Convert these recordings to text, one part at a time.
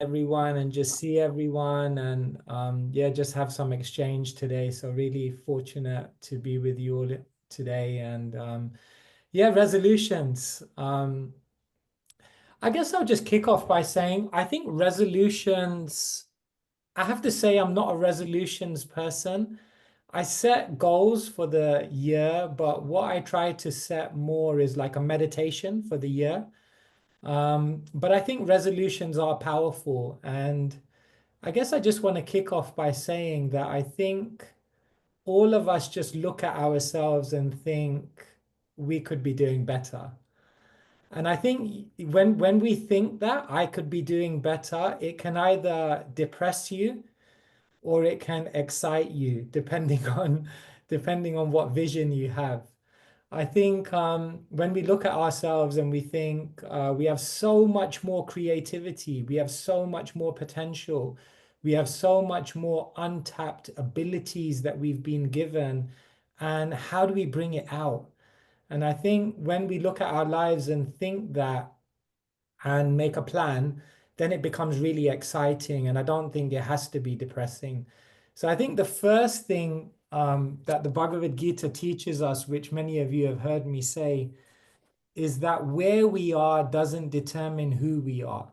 everyone and just see everyone and yeah, just have some exchange today. So really fortunate to be with you all today. And yeah, resolutions. I guess I'll just kick off by saying I think resolutions, I have to say I'm not a resolutions person. I set goals for the year, but what I try to set more is like a meditation for the year. But I think resolutions are powerful. And I guess I just want to kick off by saying that I think all of us just look at ourselves and think we could be doing better. And I think when we think that I could be doing better, it can either depress you or it can excite you, depending on what vision you have. I think when we look at ourselves and we think we have so much more creativity, we have so much more potential, we have so much more untapped abilities that we've been given, and how do we bring it out? And I think when we look at our lives and think that and make a plan, then it becomes really exciting. And I don't think it has to be depressing. So I think the first thing that the Bhagavad Gita teaches us, which many of you have heard me say, is that where we are doesn't determine who we are.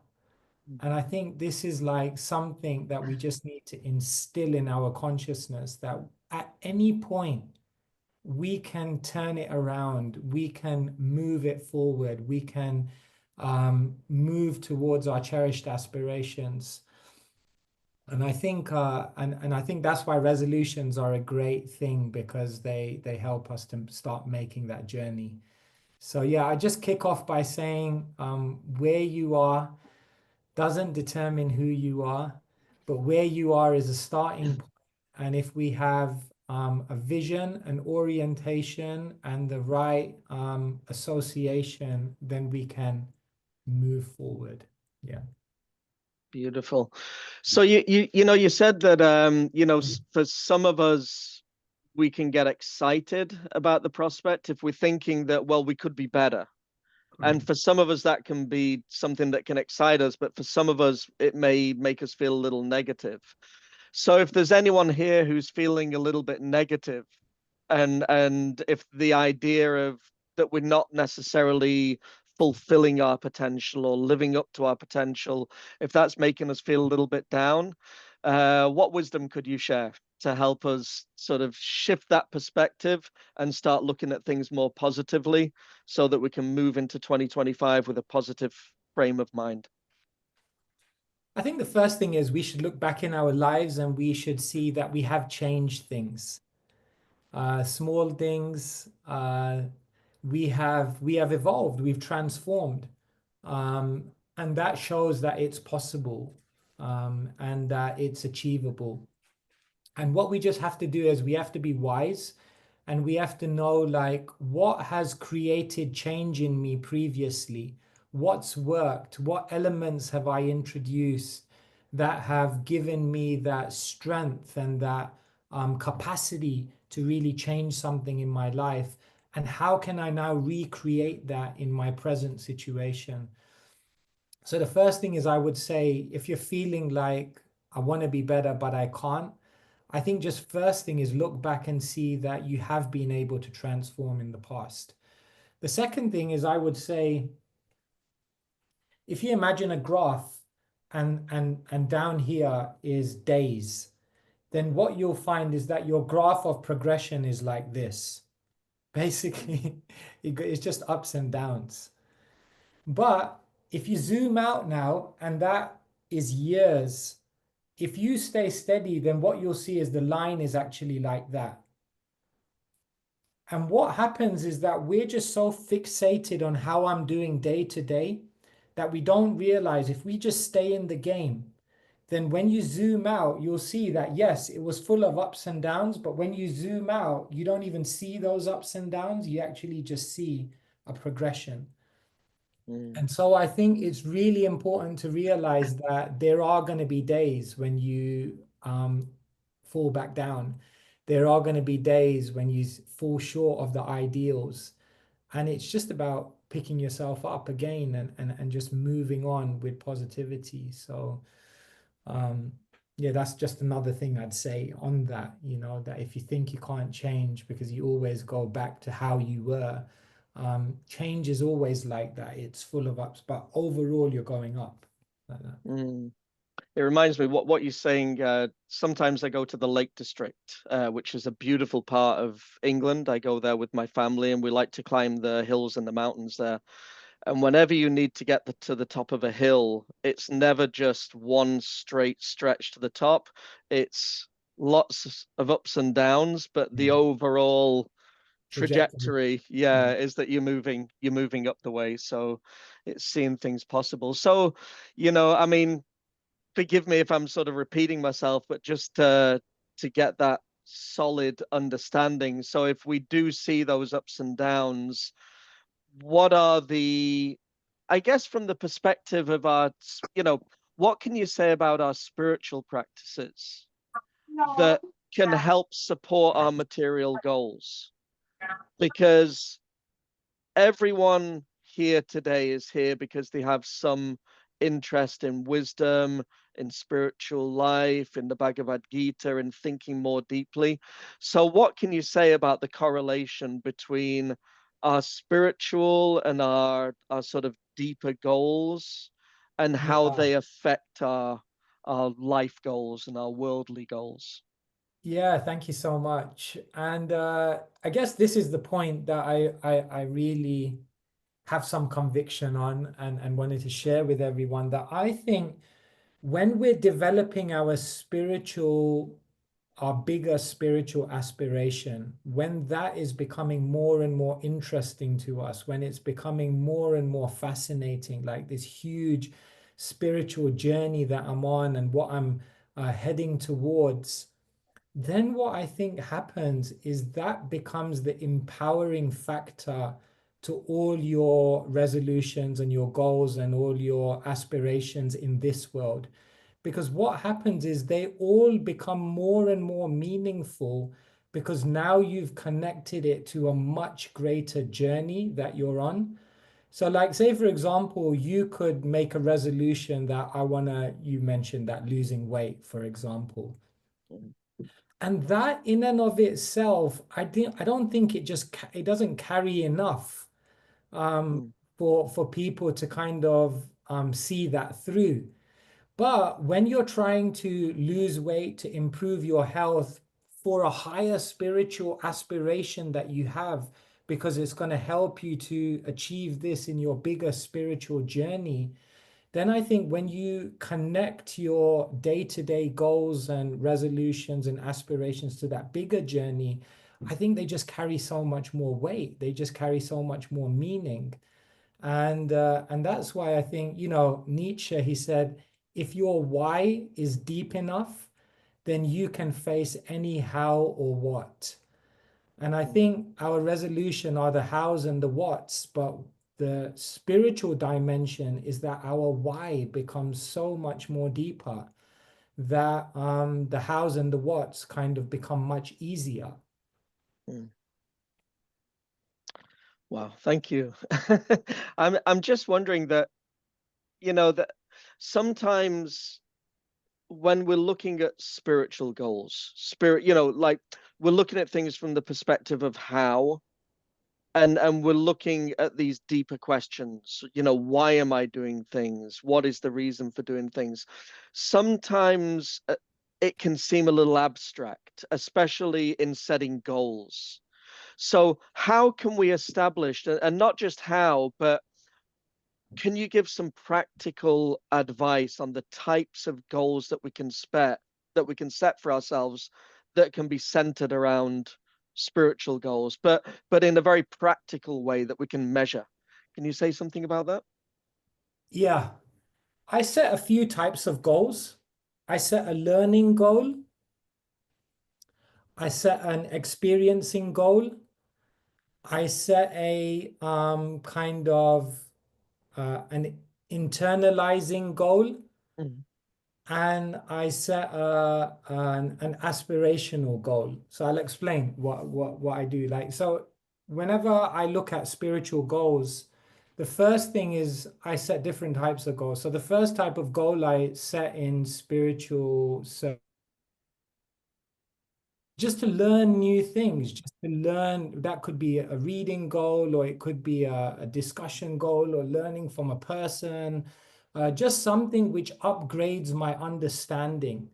And I think this is like something that we just need to instill in our consciousness that at any point, we can turn it around, we can move it forward, we can move towards our cherished aspirations. And I think and I think that's why resolutions are a great thing because they help us to start making that journey. So yeah, I just kick off by saying where you are doesn't determine who you are, but where you are is a starting point. And if we have a vision, an orientation, and the right association, then we can move forward. Yeah. Beautiful. So you said that for some of us we can get excited about the prospect if we're thinking that, well, we could be better. And Correct. for some of us that can be something that can excite us, but for some of us it may make us feel a little negative. So if there's anyone here who's feeling a little bit negative, and if the idea of that we're not necessarily fulfilling our potential or living up to our potential, if that's making us feel a little bit down, what wisdom could you share to help us sort of shift that perspective and start looking at things more positively so that we can move into 2025 with a positive frame of mind? I think the first thing is we should look back in our lives and we should see that we have changed things. Small things, we have evolved, we've transformed. And that shows that it's possible and that it's achievable. And what we just have to do is we have to be wise and we have to know like what has created change in me previously, what's worked, what elements have I introduced that have given me that strength and that capacity to really change something in my life. And how can I now recreate that in my present situation? So the first thing is I would say, if you're feeling like I want to be better, but I can't, I think just first thing is look back and see that you have been able to transform in the past. The second thing is I would say, if you imagine a graph and down here is days, then what you'll find is that your graph of progression is like this. Basically, it's just ups and downs. But if you zoom out now, and that is years, if you stay steady, then what you'll see is the line is actually like that. And what happens is that we're just so fixated on how I'm doing day to day that we don't realize if we just stay in the game, then when you zoom out, you'll see that yes, it was full of ups and downs, but when you zoom out, you don't even see those ups and downs. You actually just see a progression. And so I think it's really important to realize that there are going to be days when you fall back down. There are going to be days when you fall short of the ideals. And it's just about picking yourself up again and just moving on with positivity. So um, yeah, that's just another thing I'd say on that, that if you think you can't change because you always go back to how you were, change is always like that. It's full of ups, but overall you're going up like that. Mm. It reminds me what you're saying. Sometimes I go to the Lake District, which is a beautiful part of England. I go there with my family, and we like to climb the hills and the mountains there. And whenever you need to get to the top of a hill, it's never just one straight stretch to the top. It's lots of ups and downs, but the Yeah. overall Trajectory. trajectory, Yeah. yeah, is that you're moving up the way. So it's seeing things possible. So, I mean, forgive me if I'm sort of repeating myself, but just to get that solid understanding. So if we do see those ups and downs, what are I guess from the perspective of what can you say about our spiritual practices that can help support our material goals? Because everyone here today is here because they have some interest in wisdom, in spiritual life, in the Bhagavad Gita, and thinking more deeply. So, what can you say about the correlation between our spiritual and our sort of deeper goals, and how Yeah. they affect our life goals and our worldly goals? Yeah, thank you so much. And I guess this is the point that I really have some conviction on and wanted to share with everyone that I think when we're developing our bigger spiritual aspiration, when that is becoming more and more interesting to us, when it's becoming more and more fascinating, like this huge spiritual journey that I'm on and what I'm heading towards, then what I think happens is that becomes the empowering factor to all your resolutions and your goals and all your aspirations in this world. Because what happens is they all become more and more meaningful because now you've connected it to a much greater journey that you're on. So, like, say, for example, you could make a resolution that you mentioned that losing weight, for example. Mm, And that in and of itself, I don't think it doesn't carry enough um, mm, for people to kind of see that through. But when you're trying to lose weight to improve your health for a higher spiritual aspiration that you have, because it's going to help you to achieve this in your bigger spiritual journey, then I think when you connect your day-to-day goals and resolutions and aspirations to that bigger journey, I think they just carry so much more weight. They just carry so much more meaning. And that's why I think, Nietzsche, he said, if your why is deep enough, then you can face any how or what. And I mm, think our resolution are the hows and the whats, but the spiritual dimension is that our why becomes so much more deeper that the hows and the whats kind of become much easier. mm. Wow, thank you. I'm just wondering that, that sometimes when we're looking at spiritual goals, like we're looking at things from the perspective of how, and we're looking at these deeper questions, why am I doing things? What is the reason for doing things? Sometimes it can seem a little abstract, especially in setting goals. So how can we establish, and not just how, but can you give some practical advice on the types of goals that we can set for ourselves that can be centered around spiritual goals, but in a very practical way that we can measure? Can you say something about that? Yeah, I set a few types of goals. I set a learning goal. I set an experiencing goal. I set a kind of an internalizing goal, Mm, and I set an aspirational goal. So I'll explain what I do. Like, so whenever I look at spiritual goals, The first thing is I set different types of goals. So the first type of goal I set in spiritual, so just to learn new things, just to learn. That could be a reading goal, or it could be a discussion goal, or learning from a person, just something which upgrades my understanding.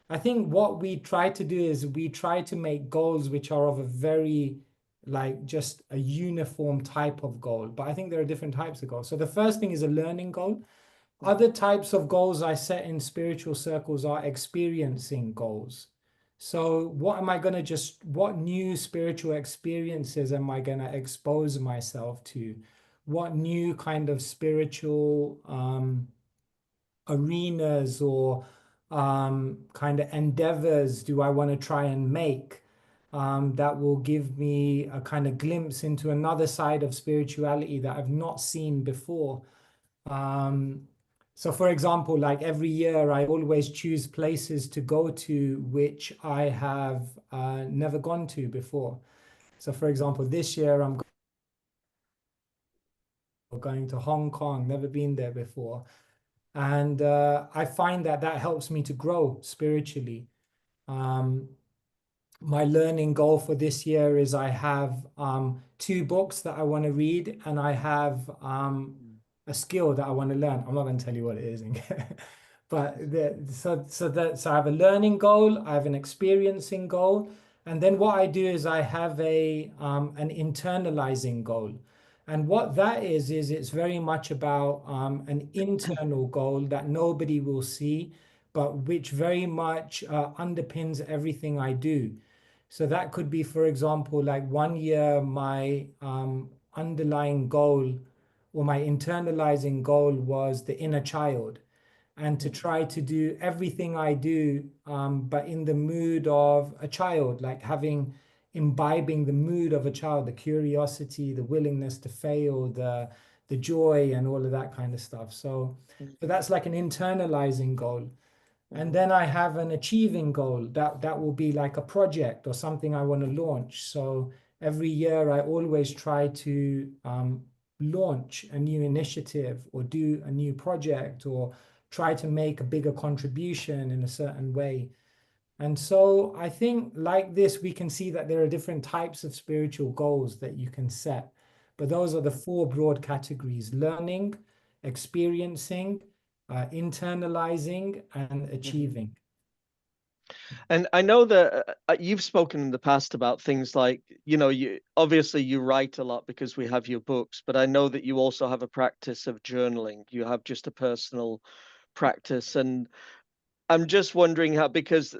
I think what we try to do is we try to make goals which are of a very, like, just a uniform type of goal. But I think there are different types of goals. So the first thing is a learning goal. Mhm. Other types of goals I set in spiritual circles are experiencing goals. So what am I going to what new spiritual experiences am I going to expose myself to? What new kind of spiritual arenas or kind of endeavors do I want to try and make that will give me a kind of glimpse into another side of spirituality that I've not seen before? Um, so, for example, like every year, I always choose places to go to which I have never gone to before. So, for example, this year I'm going to Hong Kong, never been there before. And I find that that helps me to grow spiritually. Um, my learning goal for this year is I have two books that I want to read, and I have a skill that I want to learn. I'm not going to tell you what it is, but so I have a learning goal, I have an experiencing goal, and then what I do is I have a an internalizing goal. And what that is it's very much about an internal goal that nobody will see, but which very much underpins everything I do. So that could be, for example, like one year, my underlying goal or my internalizing goal was the inner child, and to Mhm. try to do everything I do, but in the mood of a child, like imbibing the mood of a child, the curiosity, the willingness to fail, the joy, and all of that kind of stuff. So that's like an internalizing goal. And Mhm. then I have an achieving goal that will be like a project or something I want to launch. So every year I always try to launch a new initiative or do a new project or try to make a bigger contribution in a certain way. And so I think like this, we can see that there are different types of spiritual goals that you can set. But those are the four broad categories: learning, experiencing, internalizing, and Mhm. achieving. And I know that you've spoken in the past about things like, you obviously you write a lot because we have your books, but I know that you also have a practice of journaling. You have just a personal practice. And I'm just wondering how, because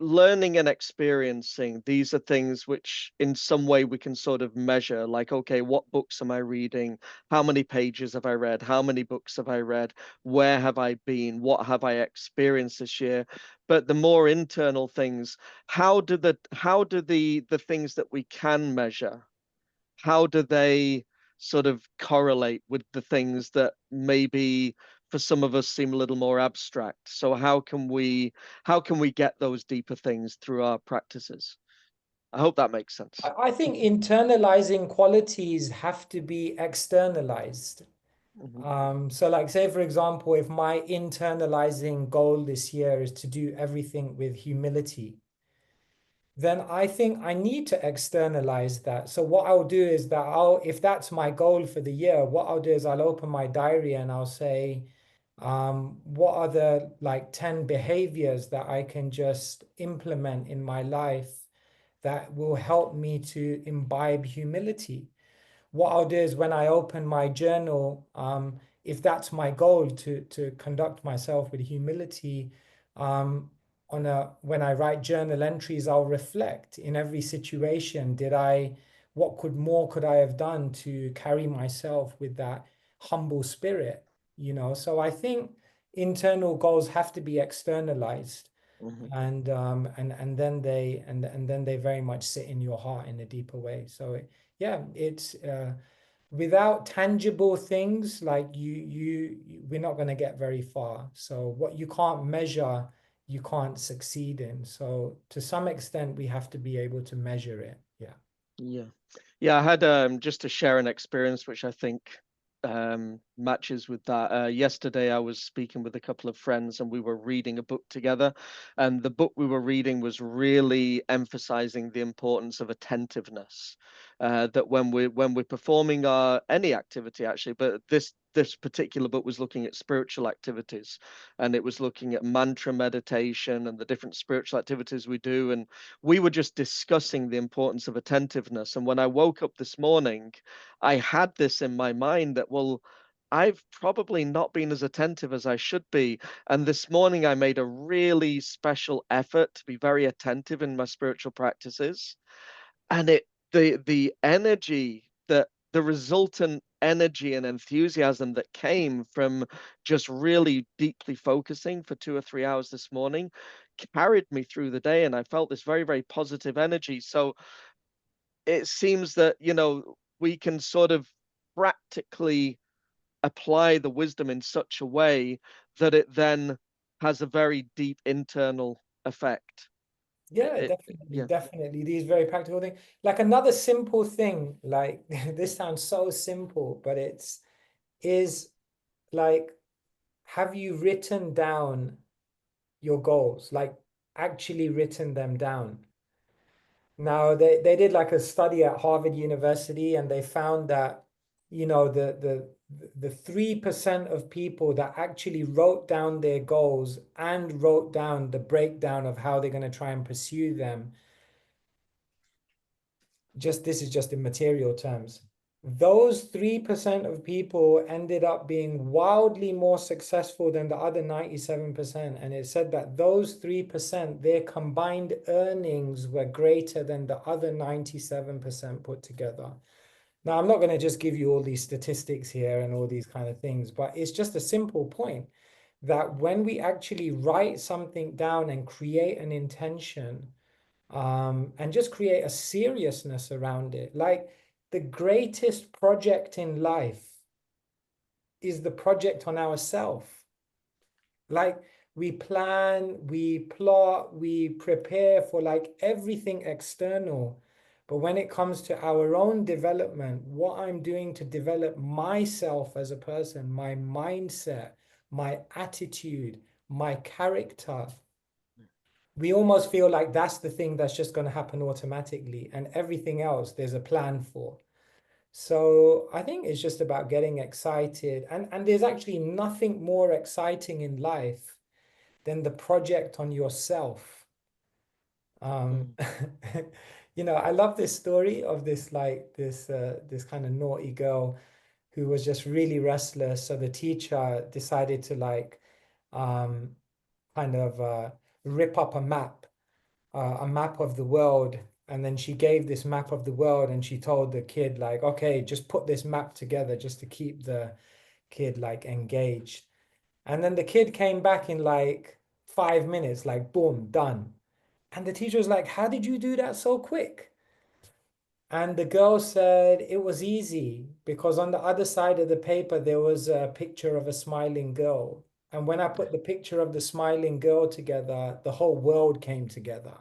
learning and experiencing, these are things which in some way we can sort of measure, like, okay, what books am I reading? How many pages have I read? How many books have I read? Where have I been? What have I experienced this year? But the more internal things, how do the things that we can measure, how do they sort of correlate with the things that maybe for some of us seem a little more abstract? So how can we get those deeper things through our practices? I hope that makes sense. I think internalizing qualities have to be externalized. Hmm. So, like, say, for example, if my internalizing goal this year is to do everything with humility, then I think I need to externalize that. So what I'll do is that if that's my goal for the year, what I'll do is I'll open my diary and I'll say, what are the like 10 behaviors that I can just implement in my life that will help me to imbibe humility? What I'll do is when I open my journal, if that's my goal to conduct myself with humility, um, when I write journal entries, I'll reflect in every situation. What could I have done to carry myself with that humble spirit? So I think internal goals have to be externalized, Hmm. and then they very much sit in your heart in a deeper way. Yeah, it's without tangible things like we're not going to get very far. So what you can't measure, you can't succeed in. So to some extent, we have to be able to measure it. Yeah. Yeah. Yeah, I had just to share an experience which I think matches with that. Yesterday, I was speaking with a couple of friends, and we were reading a book together. And the book we were reading was really emphasizing the importance of attentiveness. That when we're performing our any activity, actually, but this particular book was looking at spiritual activities, and it was looking at mantra meditation and the different spiritual activities we do. And we were just discussing the importance of attentiveness. And when I woke up this morning, I had this in my mind that, well, I've probably not been as attentive as I should be. And this morning, I made a really special effort to be very attentive in my spiritual practices. And the energy that the resultant energy and enthusiasm that came from just really deeply focusing for 2 or 3 hours this morning carried me through the day. And I felt this very, very positive energy. So it seems that, we can sort of practically apply the wisdom in such a way that it then has a very deep internal effect. Yeah, It, definitely, yeah. definitely. These very practical things. Like another simple thing, like this sounds so simple, but is like, have you written down your goals? Like actually written them down? Now they did like a study at Harvard University and they found that, the 3% of people that actually wrote down their goals and wrote down the breakdown of how they're going to try and pursue them, just this is just in material terms. Those 3% of people ended up being wildly more successful than the other 97%. And it said that those 3%, their combined earnings were greater than the other 97% put together. Now, I'm not going to just give you all these statistics here and all these kind of things, but it's just a simple point that when we actually write something down and create an intention, and just create a seriousness around it. Like the greatest project in life is the project on ourself. Like we plan, we plot, we prepare for like everything external. But when it comes to our own development, what I'm doing to develop myself as a person, my mindset, my attitude, my character, we almost feel like that's the thing that's just going to happen automatically, and everything else there's a plan for. So I think it's just about getting excited, and there's actually nothing more exciting in life than the project on yourself. um Mm. I love this story of this kind of naughty girl who was just really restless, so the teacher decided to like um kind of rip up a map of the world. And then she gave this map of the world and she told the kid, like, okay, just put this map together just to keep the kid like engaged. And then the kid came back in like 5 minutes, like, boom, done. And the teacher was like, how did you do that so quick? And the girl said it was easy because on the other side of the paper, there was a picture of a smiling girl. And when I put the picture of the smiling girl together, the whole world came together.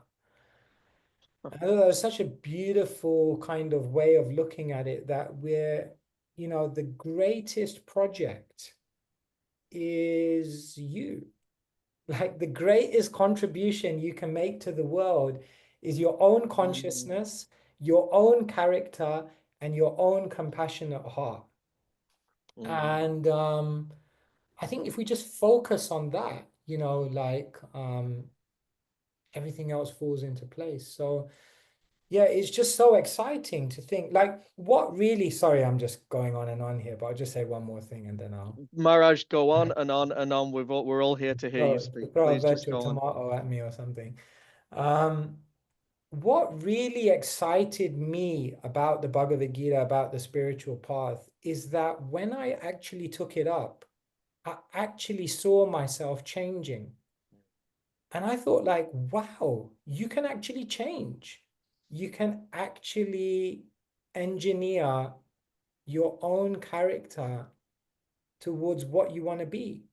I thought that was such a beautiful kind of way of looking at it, that the greatest project is you. Like the greatest contribution you can make to the world is your own Mm. consciousness, your own character, and your own compassionate heart. Mm. And I think if we just focus on that, everything else falls into place. So yeah, it's just so exciting to think like what really, sorry, I'm just going on and on here, but I'll just say one more thing and then I'll Maharaj, go on and on and on. We're all here to hear you speak. throw a Please just virtual go on. tomato at me or something. Um, what really excited me about the Bhagavad Gita, about the spiritual path, is that when I actually took it up, I actually saw myself changing. And I thought, like, wow, you can actually change. You can actually engineer your own character towards what you want to be.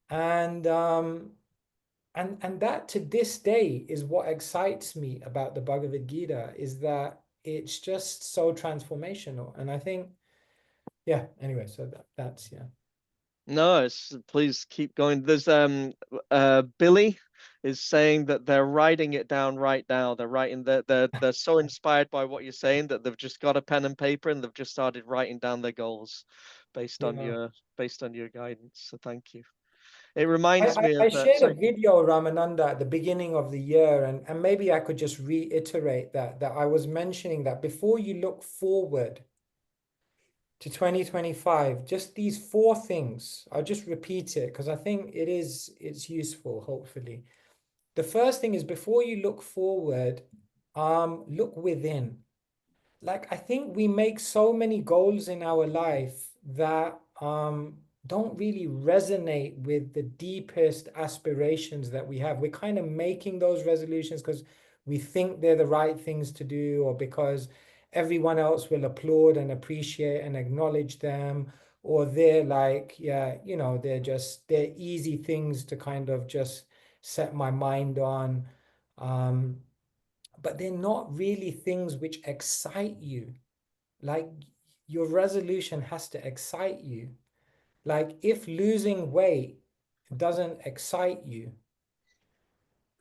And that to this day is what excites me about the Bhagavad Gita, is that it's just so transformational. And I think, yeah, anyway, so that's yeah. No, it's please keep going. There's Billy is saying that they're writing it down right now. They're writing that they're so inspired by what you're saying that they've just got a pen and paper and they've just started writing down their goals based on Yeah. your guidance. So thank you. It reminds me I of shared a sorry. video, Ramananda, at the beginning of the year, and maybe I could just reiterate that I was mentioning that before you look forward to 2025, just these four things. I'll just repeat it because I think it's useful, hopefully. The first thing is before you look forward, look within. Like I think we make so many goals in our life that don't really resonate with the deepest aspirations that we have. We're kind of making those resolutions because we think they're the right things to do, or because everyone else will applaud and appreciate and acknowledge them, or they're like, yeah, they're easy things to kind of just set my mind on. Um, but they're not really things which excite you. Like your resolution has to excite you. Like if losing weight doesn't excite you,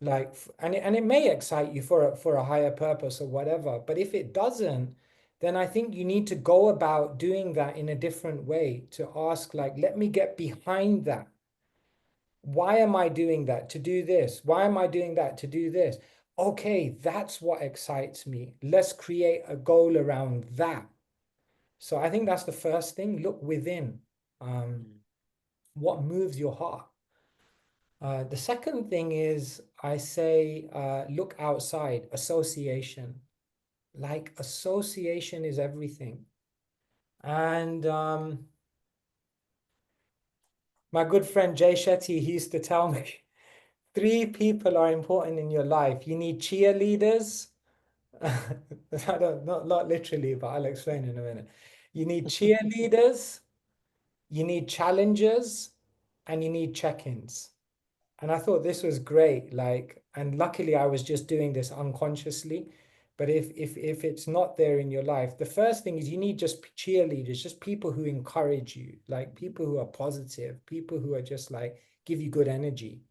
like and it may excite you for a higher purpose or whatever, but if it doesn't, then I think you need to go about doing that in a different way to ask, like, let me get behind that. Why am I doing that? To do this. Why am I doing that? To do this. Okay, that's what excites me. Let's create a goal around that. So I think that's the first thing. Look within. Um, Mm, what moves your heart? The second thing is I say look outside. Association. Like association is everything. And my good friend Jay Shetty, he used to tell me three people are important in your life. You need cheerleaders. I don't not literally, but I'll explain in a minute. You need cheerleaders, you need challengers, and you need check-ins. And I thought this was great. Like, and luckily I was just doing this unconsciously. But if it's not there in your life, the first thing is you need just cheerleaders, just people who encourage you, like people who are positive, people who are just like give you good energy.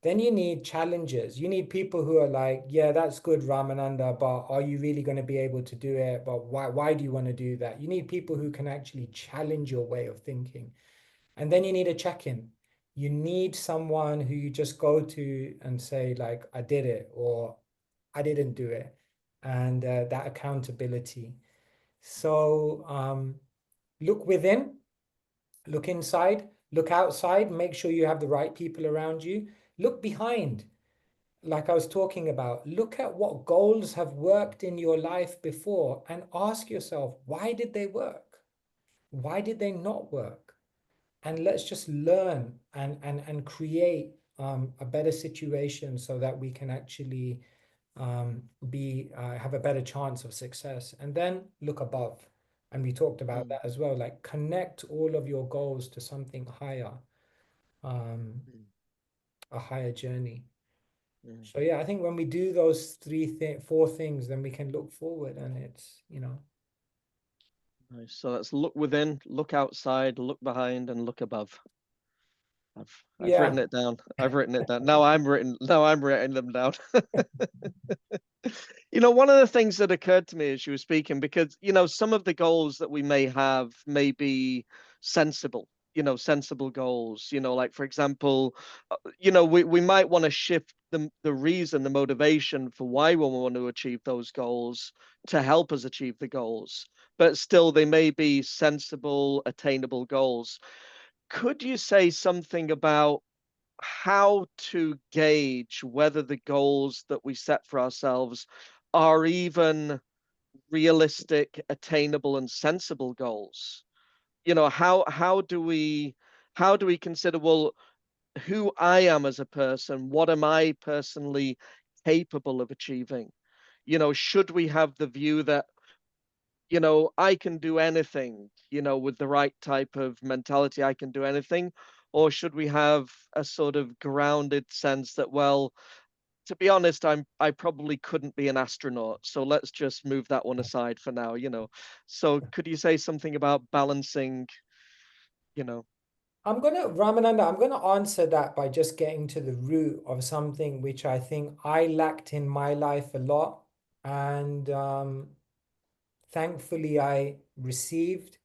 Then you need challengers. You need people who are like, yeah, that's good, Ramananda, but are you really going to be able to do it? But why do you want to do that? You need people who can actually challenge your way of thinking. And then you need a check-in. You need someone who you just go to and say, like, I did it or I didn't do it. And that accountability. So look within, look inside, look outside, make sure you have the right people around you. Look behind, like I was talking about, look at what goals have worked in your life before and ask yourself, why did they work? Why did they not work? And let's just learn and create a better situation so that we can actually be have a better chance of success. And then look above. And we talked about mm, that as well, like connect all of your goals to something higher, um, mm, a higher journey. mm. So yeah, I think when we do those four things, then we can look forward, and Nice. So that's look within, look outside, look behind, and look above. I've yeah, written it down. I've written it down. Now I'm writing them down. One of the things that occurred to me as you were speaking, because, some of the goals that we may have may be sensible, sensible goals, like, for example, we might want to shift the reason, the motivation for why we want to achieve those goals to help us achieve the goals, but still they may be sensible, attainable goals. Could you say something about how to gauge whether the goals that we set for ourselves are even realistic, attainable, and sensible goals? How do we consider, well, who I am as a person, what am I personally capable of achieving? Should we have the view that I can do anything, with the right type of mentality, I can do anything? Or should we have a sort of grounded sense that, well, to be honest, I probably couldn't be an astronaut. So let's just move that one aside for now, you know. So could you say something about balancing, you know? Ramananda, I'm gonna answer that by just getting to the root of something which I think I lacked in my life a lot. And thankfully I received,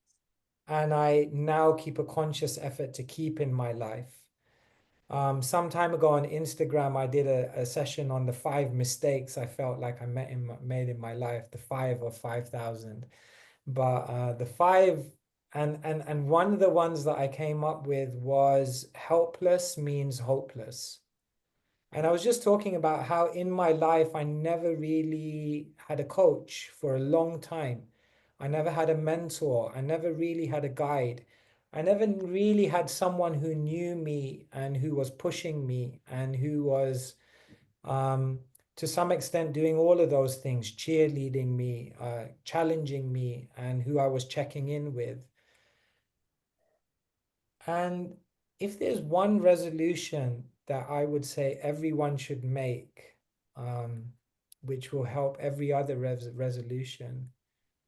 and I now keep a conscious effort to keep in my life. Some time ago on Instagram, I did a session on the 5 mistakes I felt like made in my life, the 5 of 5,000. But the five, and one of the ones that I came up with was helpless means hopeless. And I was just talking about how in my life I never really had a coach for a long time. I never had a mentor. I never really had a guide. I never really had someone who knew me and who was pushing me and who was, um, to some extent, doing all of those things, cheerleading me, challenging me, and who I was checking in with. And if there's one resolution that I would say everyone should make, which will help every other resolution,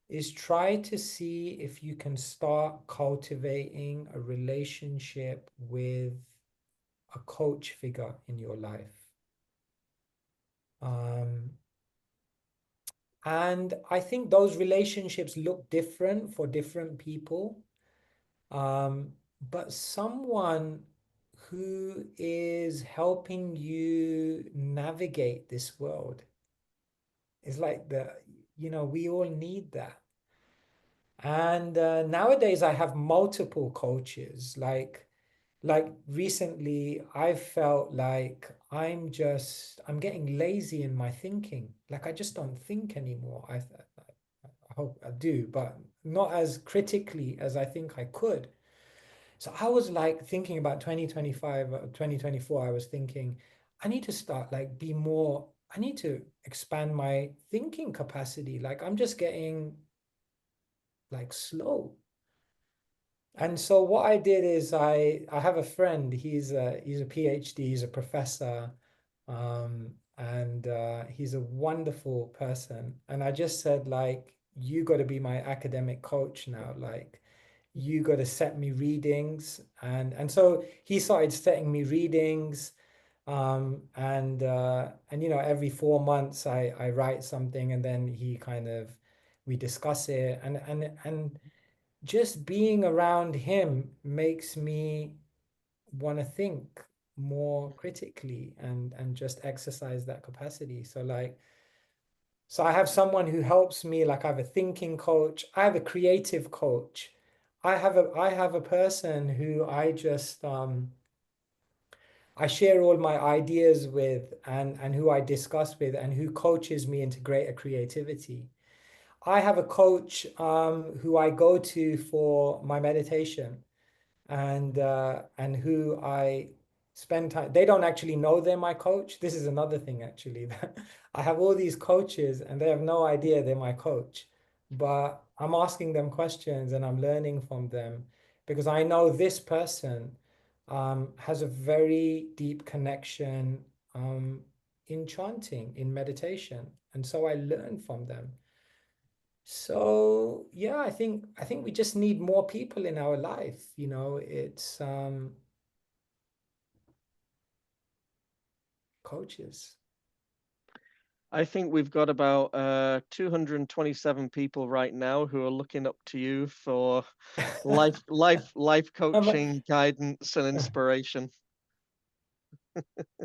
is try to see if you can start cultivating a relationship with a coach figure in your life. Um, and I think those relationships look different for different people. Um, but someone who is helping you navigate this world is like we all need that. And nowadays I have multiple coaches. Like recently, I felt like I'm getting lazy in my thinking. Like I just don't think anymore. I hope I do, but not as critically as I think I could. So I was like thinking about 2025, 2024. I was thinking, I need to start like be more, I need to expand my thinking capacity. Like I'm just getting like slow. And so what I did is I have a friend, he's a PhD, he's a professor, and he's a wonderful person. And I just said, like, you got to be my academic coach now. Like, you got to set me readings. And so he started setting me readings. And every 4 months I write something, and then he kind of we discuss it. And just being around him makes me want to think more critically and just exercise that capacity. So I have someone who helps me, like I have a thinking coach, I have a creative coach. I have a person who I share all my ideas with, and who I discuss with, and who coaches me into greater creativity. I have a coach who I go to for my meditation, and who I spend time. They don't actually know they're my coach. This is another thing actually. That I have all these coaches and they have no idea they're my coach. But I'm asking them questions and I'm learning from them because I know this person has a very deep connection in chanting, in meditation. And so I learn from them. So yeah, I think we just need more people in our life. It's coaches. I think we've got about 227 people right now who are looking up to you for life Um, coaching, guidance, and inspiration.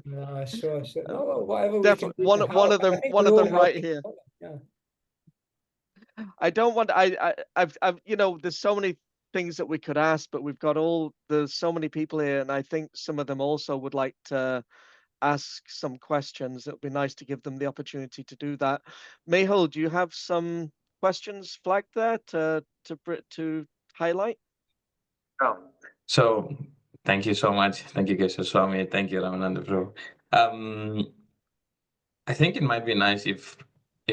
no, sure, sure. Uh, No, well, whatever we can Definitely do to one help. of And I them think one we of all them help right each here. other. Yeah. I don't want I've there's so many things that we could ask, but there's so many people here, and I think some of them also would like to ask some questions. It would be nice to give them the opportunity to do that. Mehul, do you have some questions flagged there to highlight? Oh. So thank you so much. Thank you, Keshava Swami. Thank you, Ramananda bro. Um, I think it might be nice if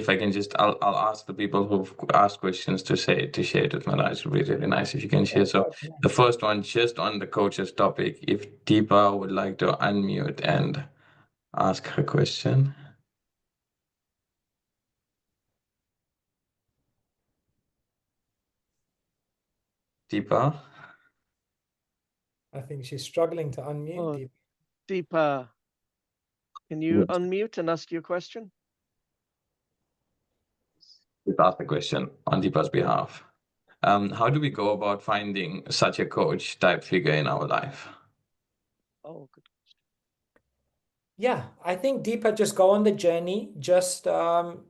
I can just I'll ask the people who've asked questions to share it with my lives. It would be really nice if you can Yeah, share. So sure. Yeah. the first one, just on the coaches topic, if Deepa would like to unmute and ask her question. Deepa? I think she's struggling to unmute. Oh, Deep. Deepa, can you unmute and ask your question? Let's ask the question on Deepa's behalf. How do we go about finding such a coach type figure in our life? Oh, good. Yeah, I think Deepa, just go on the journey. Just learn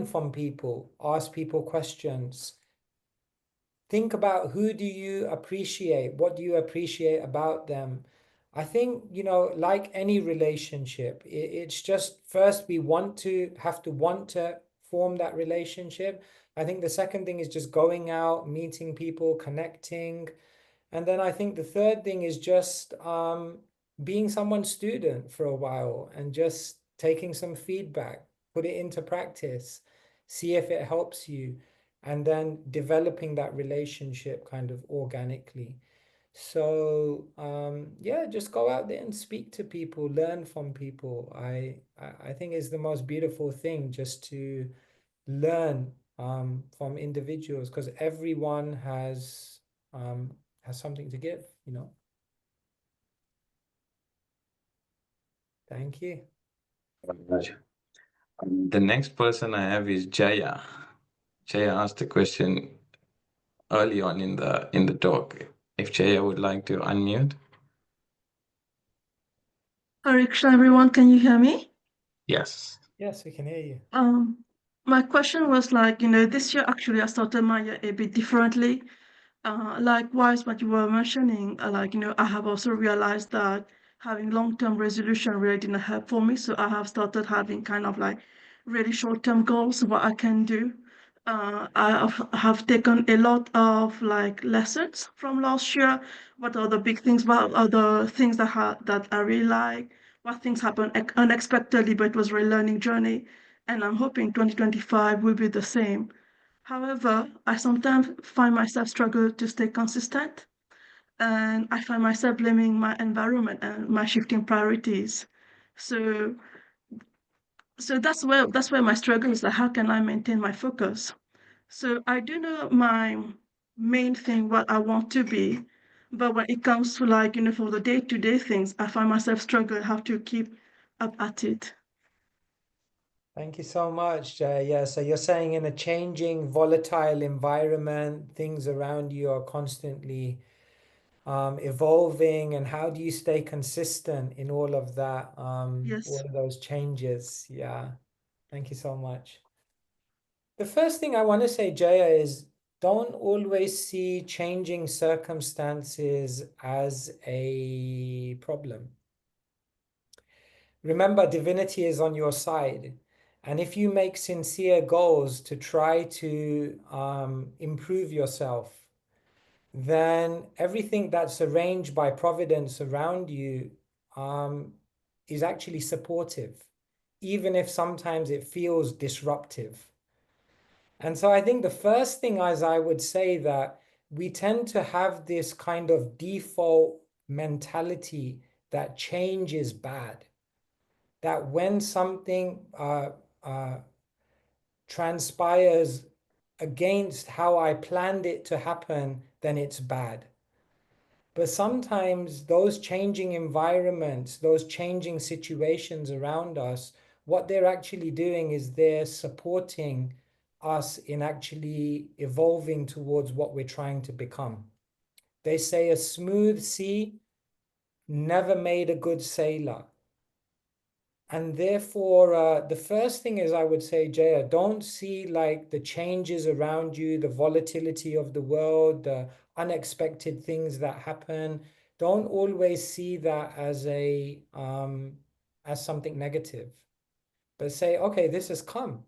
from people, ask people questions. Think about, who do you appreciate? What do you appreciate about them? I think, like any relationship, it's just, first we have to want to form that relationship. I think the second thing is just going out, meeting people, connecting. And then I think the third thing is just being someone's student for a while and just taking some feedback, put it into practice, see if it helps you, and then developing that relationship kind of organically. So yeah, just go out there and speak to people, learn from people. I think is the most beautiful thing, just to learn from individuals, because everyone has something to give. Thank you. The next person I have is Jaya. Jaya asked a question early on in the talk. If Jaya would like to unmute. Hare Krishna, everyone. Can you hear me? Yes. Yes, we can hear you. My question was like, this year actually I started my year a bit differently. Likewise, what you were mentioning, I have also realized that having long-term resolution really didn't help for me. So I have started having kind of like really short-term goals, what I can do. I have taken a lot of like lessons from last year. What are the big things? What are the things that I really like? What things happened unexpectedly, but it was a really learning journey. And I'm hoping 2025 will be the same. However, I sometimes find myself struggle to stay consistent, and I find myself blaming my environment and my shifting priorities. So, so that's where my struggle is. Like, how can I maintain my focus? So I do know my main thing, what I want to be, but when it comes to like for the day-to-day things, I find myself struggling how to keep up at it. Thank you so much, Jay. Yeah, so you're saying in a changing, volatile environment, things around you are constantly evolving, and how do you stay consistent in all of that, all Yes. of those changes? Yeah, thank you so much. The first thing I want to say, Jaya, is don't always see changing circumstances as a problem. Remember, divinity is on your side. And if you make sincere goals to try to improve yourself, then everything that's arranged by providence around you is actually supportive, even if sometimes it feels disruptive. And so I think the first thing is, I would say that we tend to have this kind of default mentality that change is bad, that when something uh, transpires against how I planned it to happen, then it's bad. But sometimes those changing environments, those changing situations around us, what they're actually doing is they're supporting us in actually evolving towards what we're trying to become. They say a smooth sea never made a good sailor. And therefore, the first thing is, I would say, Jaya, don't see like the changes around you, the volatility of the world, the unexpected things that happen. Don't always see that as something negative, but say, okay, this has come.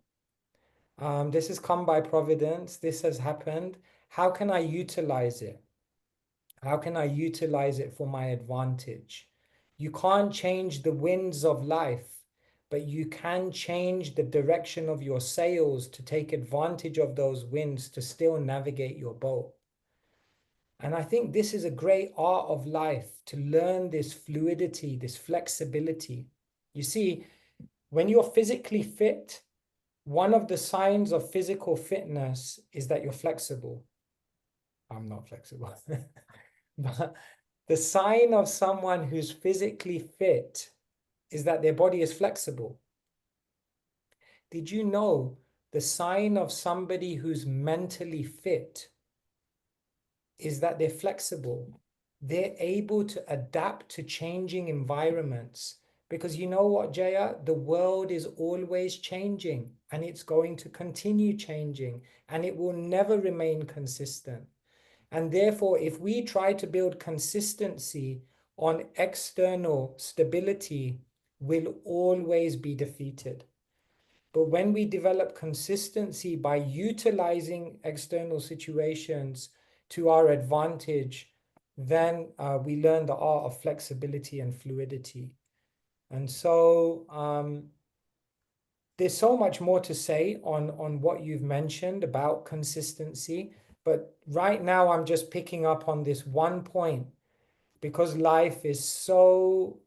This has come by providence. This has happened. How can I utilize it? How can I utilize it for my advantage? You can't change the winds of life, but you can change the direction of your sails to take advantage of those winds to still navigate your boat. And I think this is a great art of life, to learn this fluidity, this flexibility. You see, when you're physically fit, one of the signs of physical fitness is that you're flexible. I'm not flexible. But the sign of someone who's physically fit is that their body is flexible. Did you know the sign of somebody who's mentally fit is that they're flexible? They're able to adapt to changing environments. Because you know what, Jaya? The world is always changing, and it's going to continue changing, and it will never remain consistent. And therefore, if we try to build consistency on external stability, we'll always be defeated. But when we develop consistency by utilizing external situations to our advantage, then we learn the art of flexibility and fluidity. And so there's so much more to say on what you've mentioned about consistency. But right now, I'm just picking up on this one point, because life is so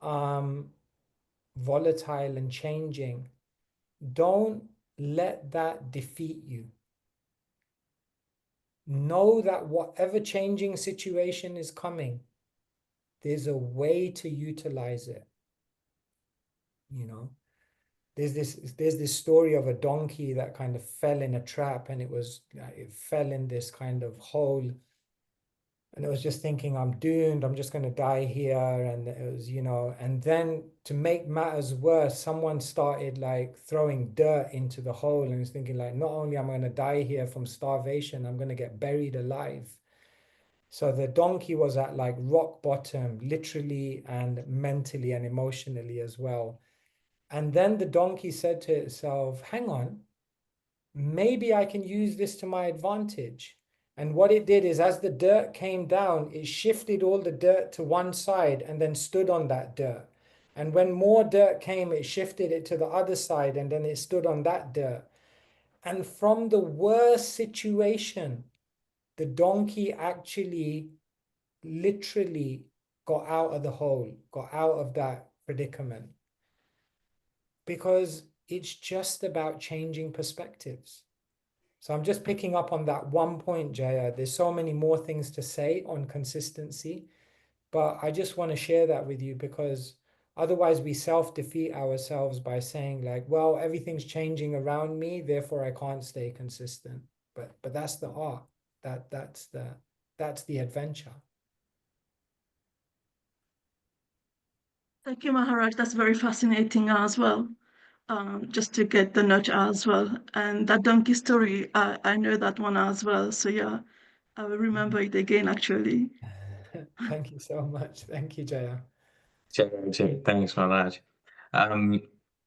volatile and changing. Don't let that defeat you. Know that whatever changing situation is coming, there's a way to utilize it. You know, there's this story of a donkey that kind of fell in a trap, and it fell in this kind of hole, and it was just thinking, I'm doomed, I'm just going to die here. And it was, and then to make matters worse, someone started like throwing dirt into the hole, and was thinking like, not only am I going to die here from starvation, I'm going to get buried alive. So the donkey was at like rock bottom, literally and mentally and emotionally as well. And then the donkey said to itself, hang on, maybe I can use this to my advantage. And what it did is, as the dirt came down, it shifted all the dirt to one side and then stood on that dirt. And when more dirt came, it shifted it to the other side and then it stood on that dirt. And from the worst situation, the donkey actually literally got out of the hole, got out of that predicament. Because it's just about changing perspectives. So I'm just picking up on that one point, Jaya. There's so many more things to say on consistency, but I just want to share that with you, because otherwise we self-defeat ourselves by saying like, well, everything's changing around me, therefore I can't stay consistent. But that's the art. That's the adventure. Thank you, Maharaj. That's very fascinating as well. Just to get the note as well. And that donkey story, I know that one as well. So yeah, I will remember it again, actually. Thank you so much. Thank you, Jaya. Sure. Thanks, Manoj.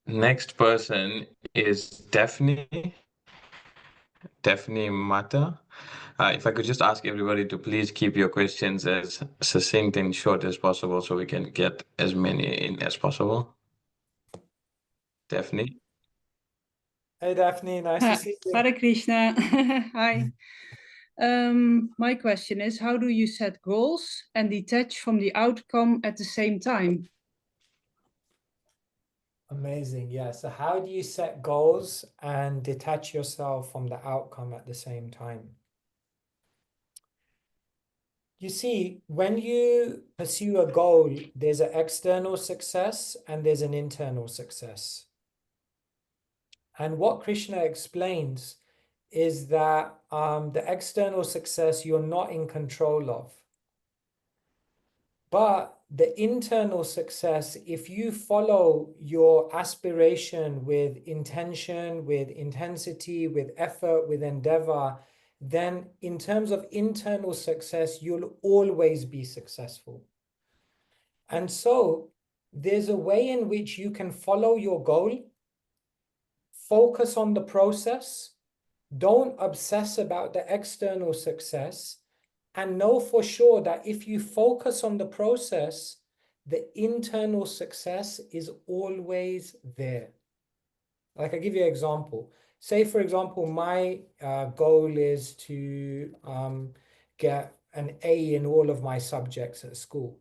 Next person is Daphne Mata. If I could just ask everybody to please keep your questions as succinct and short as possible, so we can get as many in as possible. Daphne. Hey, Daphne, nice to see you. Hare Krishna. Hi. My question is, how do you set goals and detach from the outcome at the same time? Amazing. Yeah. So how do you set goals and detach yourself from the outcome at the same time? You see, when you pursue a goal, there's an external success and there's an internal success. And what Krishna explains is that the external success you're not in control of. But the internal success, if you follow your aspiration with intention, with intensity, with effort, with endeavor, then in terms of internal success, you'll always be successful. And so there's a way in which you can follow your goal, focus on the process, don't obsess about the external success, and know for sure that if you focus on the process, the internal success is always there. Like, I'll give you an example. Say, for example, my goal is to get an A in all of my subjects at school.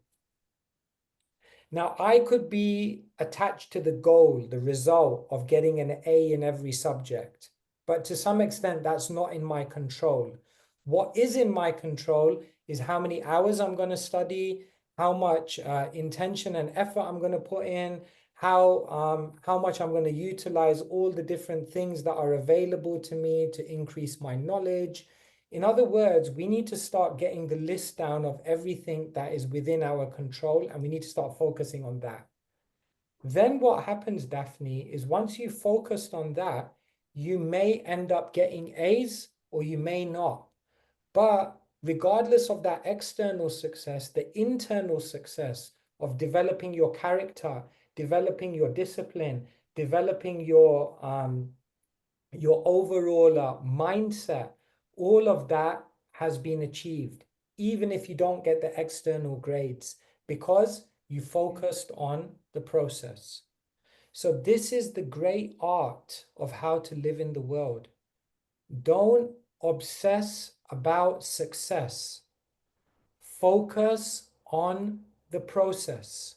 Now, I could be attached to the goal, the result of getting an A in every subject, but to some extent, that's not in my control. What is in my control is how many hours I'm going to study, how much intention and effort I'm going to put in, how much I'm going to utilize all the different things that are available to me to increase my knowledge. In other words, we need to start getting the list down of everything that is within our control, and we need to start focusing on that. Then what happens, Daphne, is once you focused on that, you may end up getting A's or you may not. But regardless of that external success, the internal success of developing your character, developing your discipline, developing your overall mindset, all of that has been achieved, even if you don't get the external grades, because you focused on the process. So this is the great art of how to live in the world. Don't obsess about success. Focus on the process.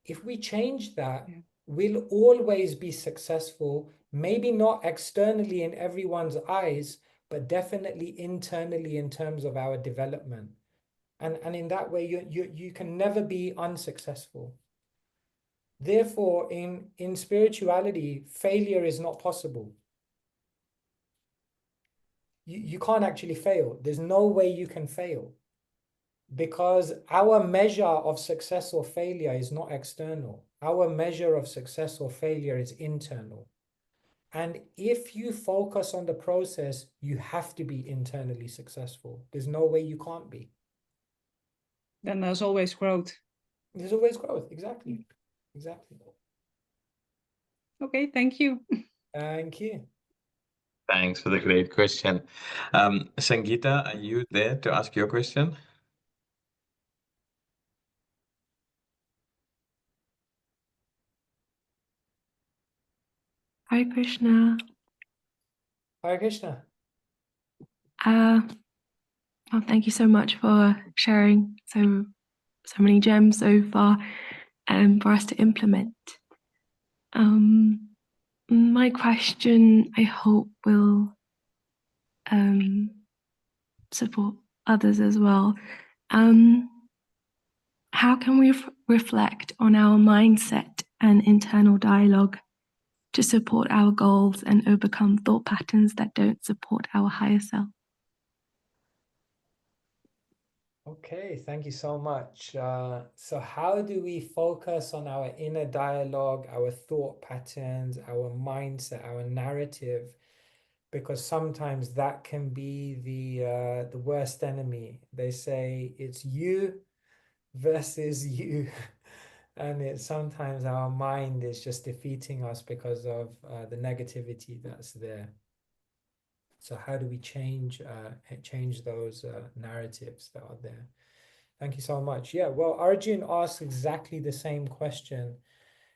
If we change that, we'll always be successful, maybe not externally in everyone's eyes, but definitely internally in terms of our development. And in that way, you can never be unsuccessful. Therefore, in spirituality, failure is not possible. You can't actually fail. There's no way you can fail, because our measure of success or failure is not external. Our measure of success or failure is internal. And if you focus on the process, you have to be internally successful. There's no way you can't be. Then there's always growth. There's always growth. Exactly. Exactly. Okay, thank you. Thank you. Thanks for the great question. Sangeeta, are you there to ask your question? Hare Krishna. Hare Krishna. Well, thank you so much for sharing so many gems so far, and for us to implement. My question, I hope, will support others as well. How can we reflect on our mindset and internal dialogue to support our goals and overcome thought patterns that don't support our higher self? Okay, thank you so much. So how do we focus on our inner dialogue, our thought patterns, our mindset, our narrative? Because sometimes that can be the worst enemy. They say it's you versus you. And it's sometimes our mind is just defeating us because of the negativity that's there. So how do we change those narratives that are there? Thank you so much. Yeah, well, Arjun asked exactly the same question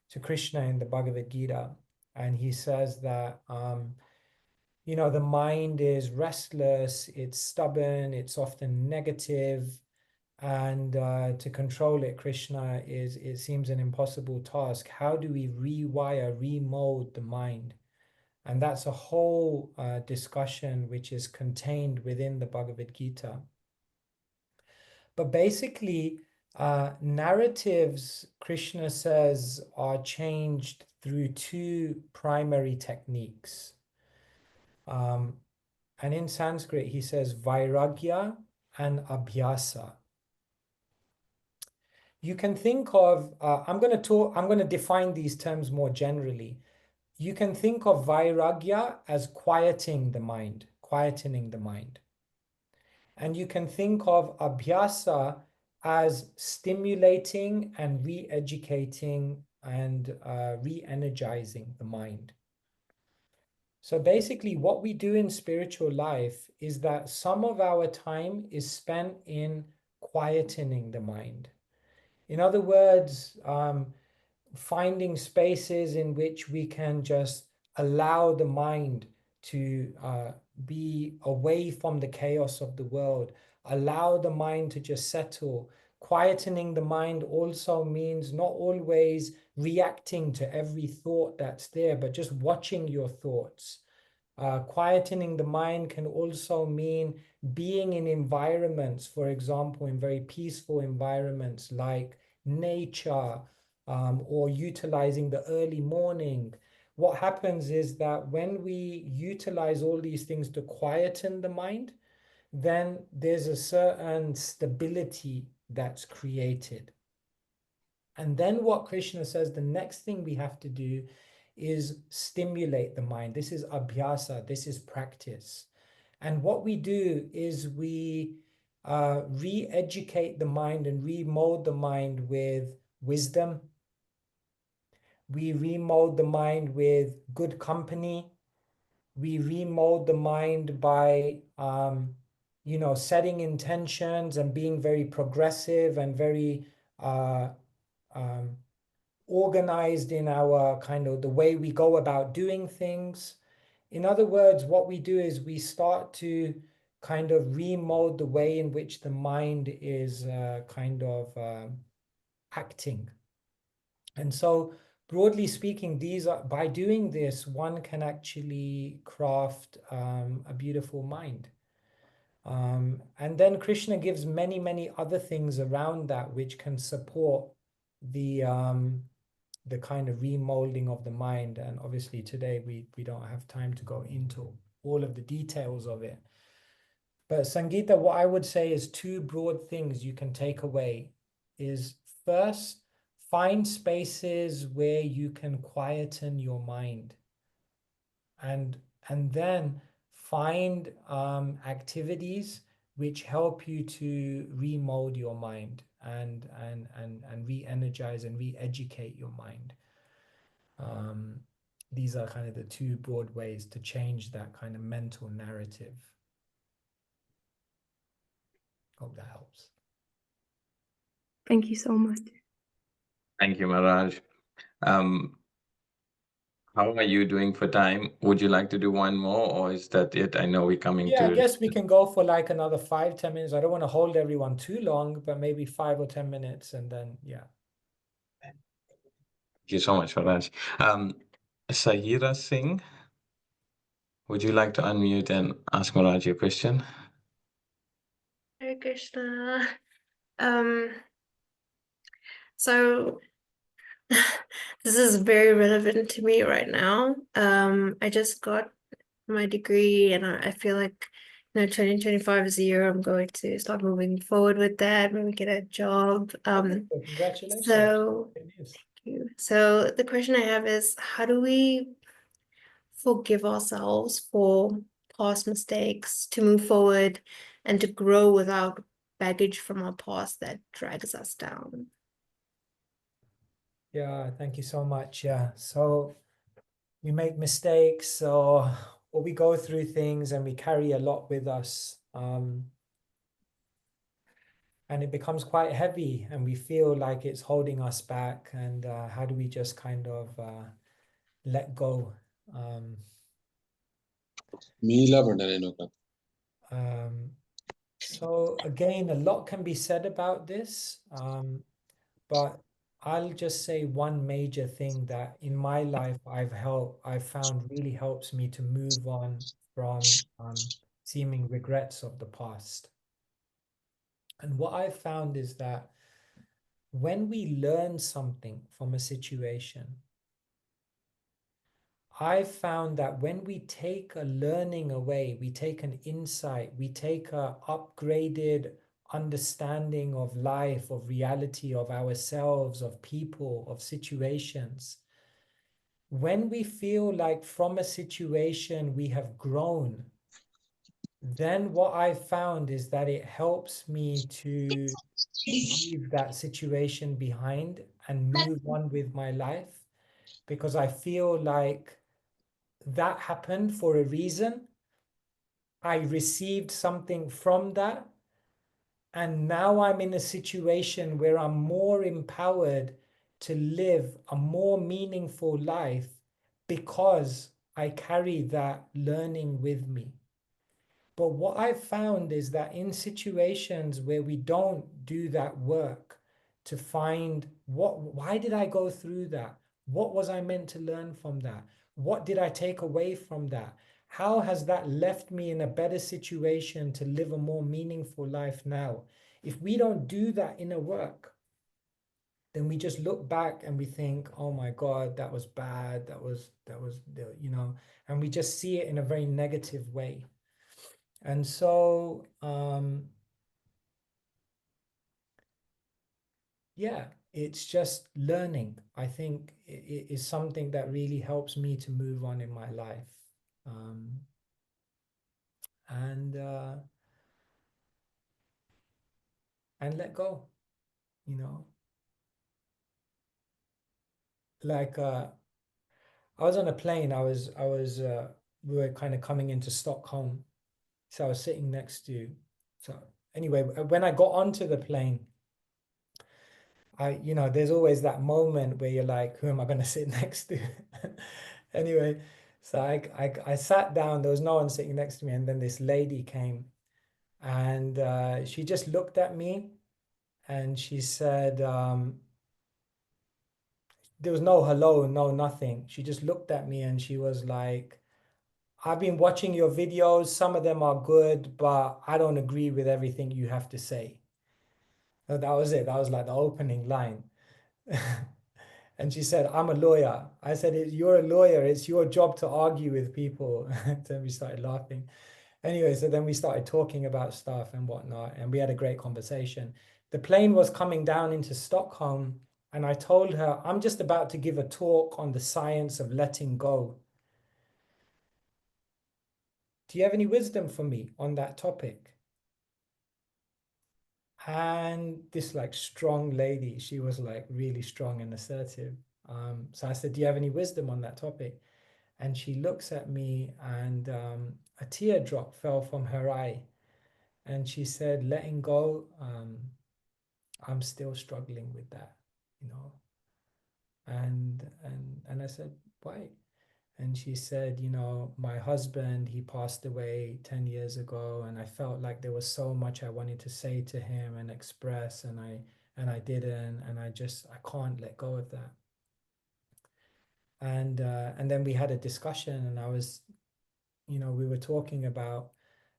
to Krishna in the Bhagavad Gita. And he says that, you know, the mind is restless, it's stubborn, it's often negative. And to control it, Krishna, it seems an impossible task. How do we rewire, remold the mind? And that's a whole discussion which is contained within the Bhagavad Gita. But basically, narratives, Krishna says, are changed through two primary techniques. And in Sanskrit, he says vairagya and abhyasa. You can think of, I'm going to define these terms more generally. You can think of vairagya as quieting the mind, quietening the mind. And you can think of abhyasa as stimulating and re-educating and re-energizing the mind. So basically what we do in spiritual life is that some of our time is spent in quietening the mind. In other words, finding spaces in which we can just allow the mind to be away from the chaos of the world, allow the mind to just settle. Quietening the mind also means not always reacting to every thought that's there, but just watching your thoughts. Quietening the mind can also mean being in environments, for example, in very peaceful environments like nature, or utilizing the early morning. What happens is that when we utilize all these things to quieten the mind, then there's a certain stability that's created. And then what Krishna says, the next thing we have to do is stimulate the mind. This is abhyasa, this is practice. And what we do is we re-educate the mind and remold the mind with wisdom. We remold the mind with good company. We remold the mind by setting intentions and being very progressive and very um, organized in our kind of the way we go about doing things. In other words, what we do is we start to kind of remold the way in which the mind is acting. And so, broadly speaking, these are, by doing this, one can actually craft a beautiful mind. And then Krishna gives many, many other things around that which can support the kind of remolding of the mind. And obviously today we don't have time to go into all of the details of it. But Sangeeta, what I would say is two broad things you can take away is, first, find spaces where you can quieten your mind, and then find activities which help you to remold your mind and re-energize and re-educate your mind. These are kind of the two broad ways to change that kind of mental narrative. Hope that helps. Thank you so much. Thank you, Maharaj. How are you doing for time? Would you like to do one more, or is that it? I know we're coming Yeah, I to. guess we can go for like another 5-10 minutes. I don't want to hold everyone too long, but maybe 5 or 10 minutes, and then yeah. Thank you so much, Maharaj. Sahira Singh, would you like to unmute and ask Maharaj your question? Hare Krishna. Um, so this is very relevant to me right now. I just got my degree and I feel like 2025 is the year I'm going to start moving forward with that, maybe get a job. Congratulations. So It is. thank you. So the question I have is, how do we forgive ourselves for past mistakes to move forward and to grow without baggage from our past that drags us down? Yeah, thank you so much. Yeah. So we make mistakes or we go through things and we carry a lot with us. And it becomes quite heavy and we feel like it's holding us back. And how do we just kind of let go? So again, a lot can be said about this, but I'll just say one major thing that in my life I've found really helps me to move on from seeming regrets of the past. And what I've found is that when we learn something from a situation, I've found that when we take a learning away, we take an insight, we take a upgraded understanding of life, of reality, of ourselves, of people, of situations. When we feel like from a situation we have grown, then what I've found is that it helps me to leave that situation behind and move on with my life, because I feel like that happened for a reason. I received something from that. And now I'm in a situation where I'm more empowered to live a more meaningful life because I carry that learning with me. But what I've found is that in situations where we don't do that work to find why did I go through that? What was I meant to learn from that? What did I take away from that? How has that left me in a better situation to live a more meaningful life now? If we don't do that inner work, then we just look back and we think, oh my God, that was bad. That was, you know, and we just see it in a very negative way. And so, yeah, it's just learning. I think it is something that really helps me to move on in my life. And let go, you know. Like I was on a plane. We were kind of coming into Stockholm. So I was sitting next to, so anyway, when I got onto the plane, there's always that moment where you're like, who am I going to sit next to? Anyway, so I sat down, there was no one sitting next to me. And then this lady came and she just looked at me and she said, there was no hello, no nothing. She just looked at me and she was like, I've been watching your videos. Some of them are good, but I don't agree with everything you have to say. So that was it. That was like the opening line. And she said, I'm a lawyer. I said, you're a lawyer. It's your job to argue with people. Then we started laughing. Anyway, so then we started talking about stuff and whatnot, and we had a great conversation. The plane was coming down into Stockholm, and I told her, I'm just about to give a talk on the science of letting go. Do you have any wisdom for me on that topic? And this like strong lady, she was like really strong and assertive. So I said, do you have any wisdom on that topic? And she looks at me and a teardrop fell from her eye. And she said, letting go, I'm still struggling with that, you know. And I said, why? And she said, my husband, he passed away 10 years ago, and I felt like there was so much I wanted to say to him and express, and I didn't, and I can't let go of that. And then we had a discussion, and we were talking about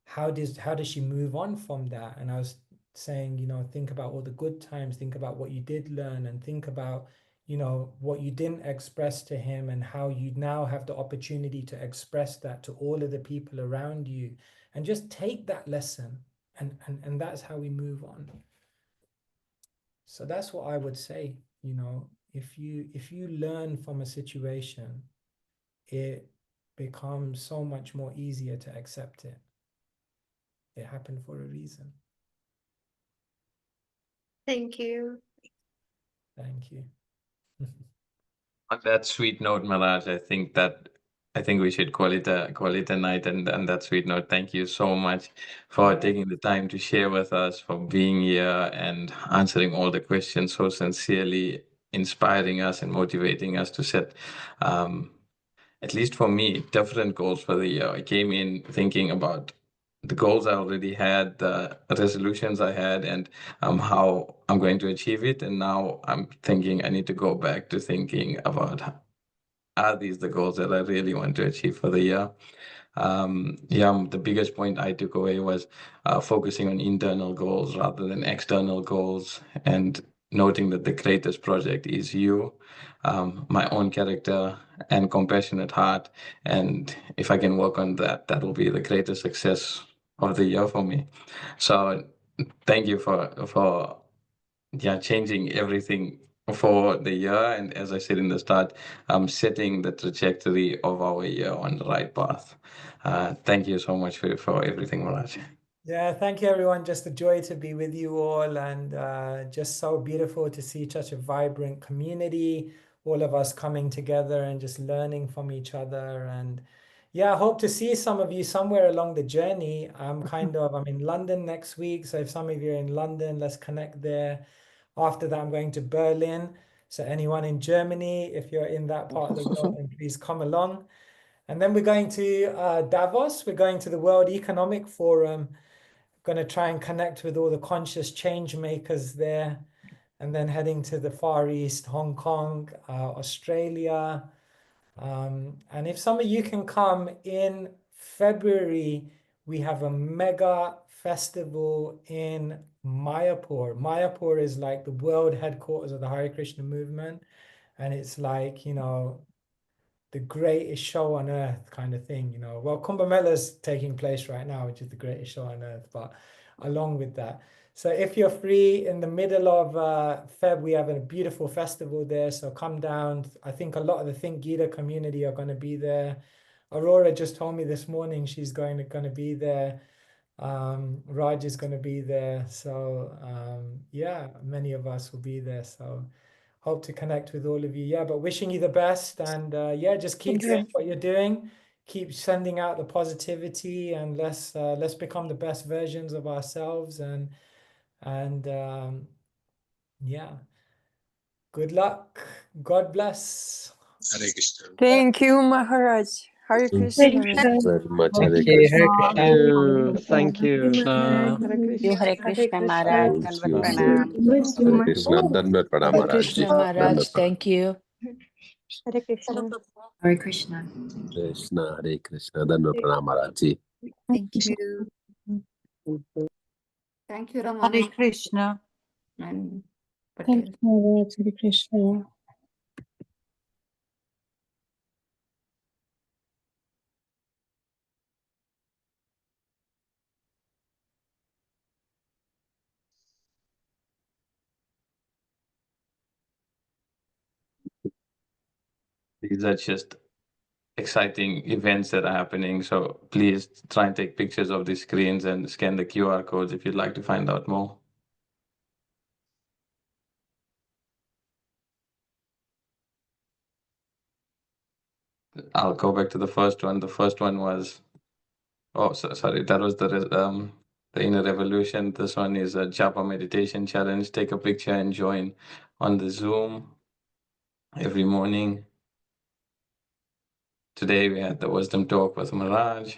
how does she move on from that? And I was saying, think about all the good times, think about what you did learn, and think about what you didn't express to him, and how you now have the opportunity to express that to all of the people around you, and just take that lesson, and that's how we move on. So that's what I would say. If you learn from a situation, it becomes so much more easier to accept it. It happened for a reason. Thank you. Thank you. On that sweet note, Maraj, I think we should call it a night. And on that sweet note, thank you so much for taking the time to share with us, for being here and answering all the questions so sincerely, inspiring us and motivating us to set, at least for me, different goals for the year. I came in thinking about the goals I already had, the resolutions I had, and how I'm going to achieve it. And now I'm thinking I need to go back to thinking about, are these the goals that I really want to achieve for the year? The biggest point I took away was focusing on internal goals rather than external goals, and noting that the greatest project is you, my own character and compassionate heart. And if I can work on that, that will be the greatest success of the year for me. So thank you for changing everything for the year. And as I said in the start, setting the trajectory of our year on the right path. Thank you so much for everything, Maraj. Yeah, thank you, everyone. Just a joy to be with you all, and just so beautiful to see such a vibrant community, all of us coming together and just learning from each other. And yeah, I hope to see some of you somewhere along the journey. I'm in London next week, so if some of you are in London, let's connect there. After that, I'm going to Berlin. So anyone in Germany, if you're in that part of the world, then please come along. And then we're going to Davos. We're going to the World Economic Forum. Going to try and connect with all the conscious change makers there. And then heading to the Far East, Hong Kong, Australia. And if some of you can come in February, we have a mega festival in Mayapur. Mayapur is like the world headquarters of the Hare Krishna movement. And it's like, you know, the greatest show on earth kind of thing, you know. Well, Kumbh Mela is taking place right now, which is the greatest show on earth, but along with that. So if you're free in the middle of Feb, we have a beautiful festival there. So come down. I think a lot of the Think Gita community are going to be there. Aurora just told me this morning she's going to be there. Raj is going to be there. So yeah, many of us will be there. So hope to connect with all of you. Yeah, but wishing you the best. And yeah, just keep doing what you're doing. Keep sending out the positivity, and let's become the best versions of ourselves. And yeah, good luck. God bless. Hare Krishna. Thank you, Maharaj. Hare Krishna. Thank you very much. Hare Thank you. Krishna. Thank you. Thank you. Hare You Hare Krishna Maharaj, Thank Dandavat you. Pranam. Hare Krishna. Dandavat Pranam Hare Maharaj ji. Krishna Maharaj, thank you. Hare Krishna. Hare Krishna. Krishna. Hare Krishna. Dandavat Pranam Maharaj ji. Thank you. Thank you, Hare Ramana Krishna. and Patel. Thank you, Maharaj. Hare Krishna. These are just exciting events that are happening. So please try and take pictures of the screens and scan the QR codes if you'd like to find out more. I'll go back to the first one. The first one was, sorry, that was the inner revolution. This one is a Japa meditation challenge. Take a picture and join on the Zoom every morning. Today we had the wisdom talk with Maharaj.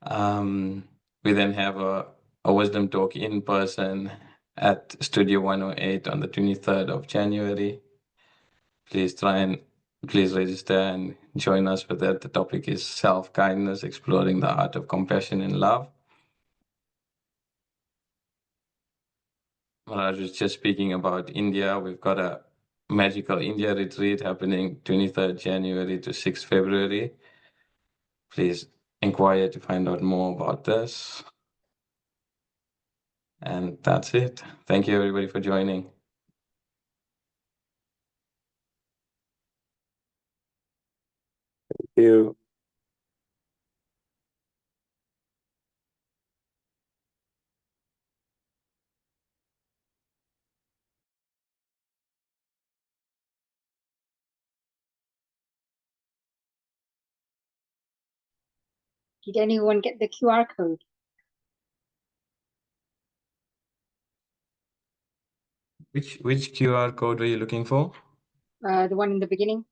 We then have a wisdom talk in person at Studio 108 on the 23rd of January. Please register and join us for that. The topic is self-kindness, exploring the art of compassion and love. Maharaj was just speaking about India. We've got a magical India retreat happening 23rd January to 6th February. Please inquire to find out more about this. And that's it. Thank you everybody for joining. Thank you. Did anyone get the QR code? Which QR code were you looking for? The one in the beginning?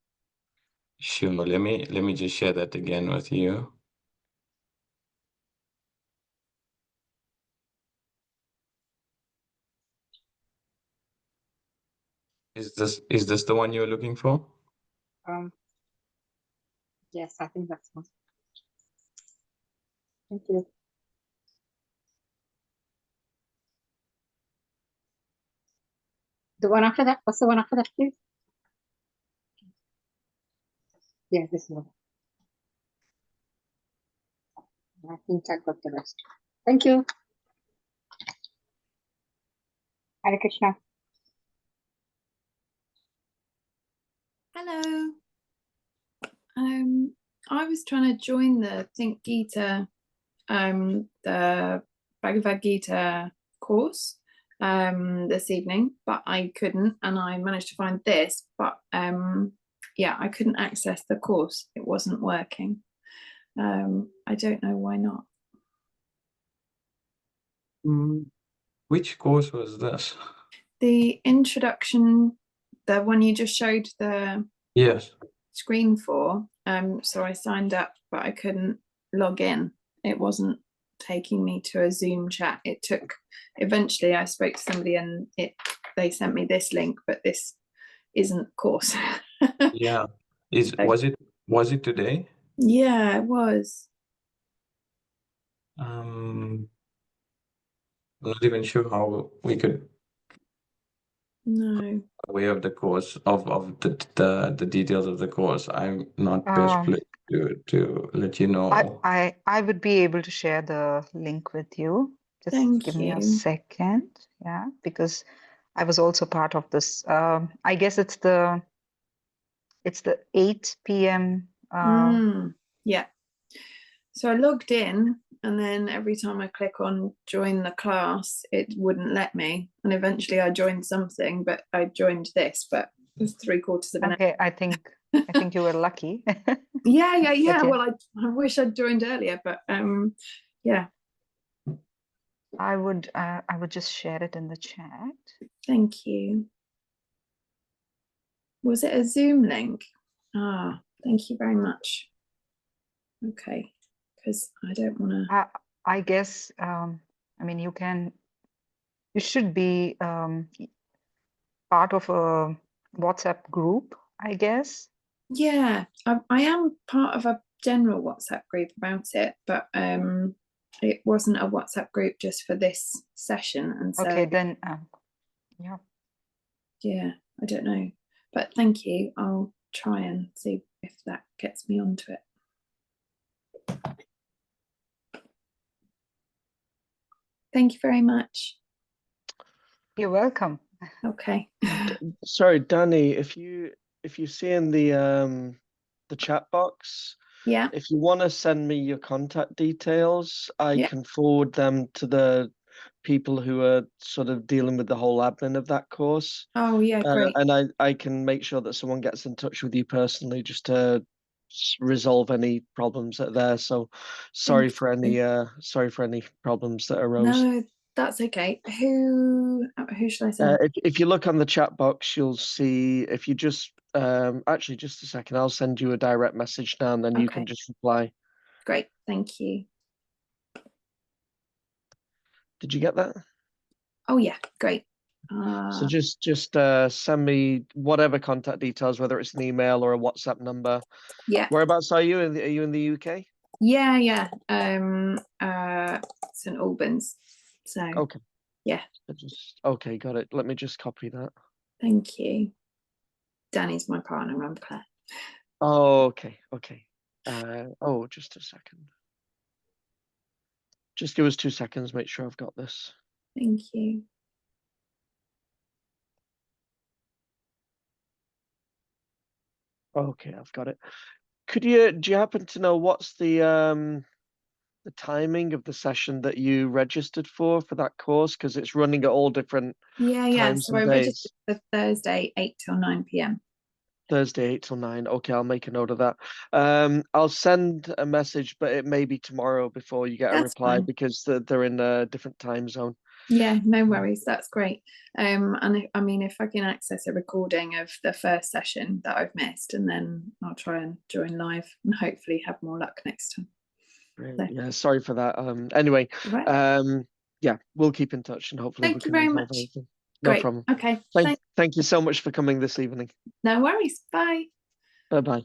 Sure. Let me just share that again with you. Is this the one you're looking for? Yes, I think that's one. Thank you. The one after that? What's the one after that, please? Yeah, this one. I think I got the rest. Thank you. Hare Krishna. Hello. I was trying to join the Think Gita, the Bhagavad Gita course this evening, but I couldn't, and I managed to find this, but yeah, I couldn't access the course. It wasn't working. I don't know why not. Which course was this? The introduction, the one you just showed the Yes. screen for, So I signed up, but I couldn't log in. It wasn't taking me to a Zoom chat. It took, eventually I spoke to somebody and they sent me this link, but this isn't course. Yeah. Was it today? Yeah, it was. I'm not even sure how we could No. away of the course of the details of the course. I'm not best placed to let you know. I would be able to share the link with you. Just Thank give me a you. second. Yeah, because I was also part of this. I guess it's the 8 p.m. Yeah. So I logged in, and then every time I click on join the class, it wouldn't let me. And eventually I joined something, but I joined this, but it was 3/4 of an hour. Okay, I think you were lucky. Yeah. Okay. Well, I wish I'd joined earlier, but yeah. I would just share it in the chat. Thank you. Was it a Zoom link? Ah, thank you very much. Okay, because I don't want to. I guess I mean you should be part of a WhatsApp group, I guess. Yeah, I am part of a general WhatsApp group about it, but it wasn't a WhatsApp group just for this session, and so okay, then yeah, I don't know, but thank you. I'll try and see if that gets me onto it. Thank you very much. You're welcome. Okay. Sorry, Danny, if you see in the chat box, yeah, if you want to send me your contact details, I can forward them to the people who are sort of dealing with the whole admin of that course. Oh yeah, great. And I can make sure that someone gets in touch with you personally just to resolve any problems that are there. So sorry for any problems that arose. No, that's okay. Who should I send? If you look on the chat box, you'll see, if you just actually just a second, I'll send you a direct message now and then you can just reply. Great, thank you. Did you get that? Oh yeah, great. So just send me whatever contact details, whether it's an email or a WhatsApp number. Yeah. Whereabouts are you? Are you in the UK? Yeah. St Albans. So okay. Yeah. Okay, got it. Let me just copy that. Thank you. Danny's my partner, I'm Claire. Oh, okay. Just a second. Just give us 2 seconds, make sure I've got this. Thank you. Okay, I've got it. Do you happen to know what's the timing of the session that you registered for that course? Because it's running at all different times So and I days. registered for Thursday 8 till 9 p.m. Thursday 8 till 9. Okay, I'll make a note of that. I'll send a message, but it may be tomorrow before you get a reply because they're in a different time zone. Yeah, no worries. That's great. And I mean, if I can access a recording of the first session that I've missed, and then I'll try and join live and hopefully have more luck next time. Great. Yeah, sorry for that. Anyway, yeah, we'll keep in touch and hopefully we can resolve anything. No problem. Okay. Thank you so much for coming this evening. No worries. Bye. Bye-bye.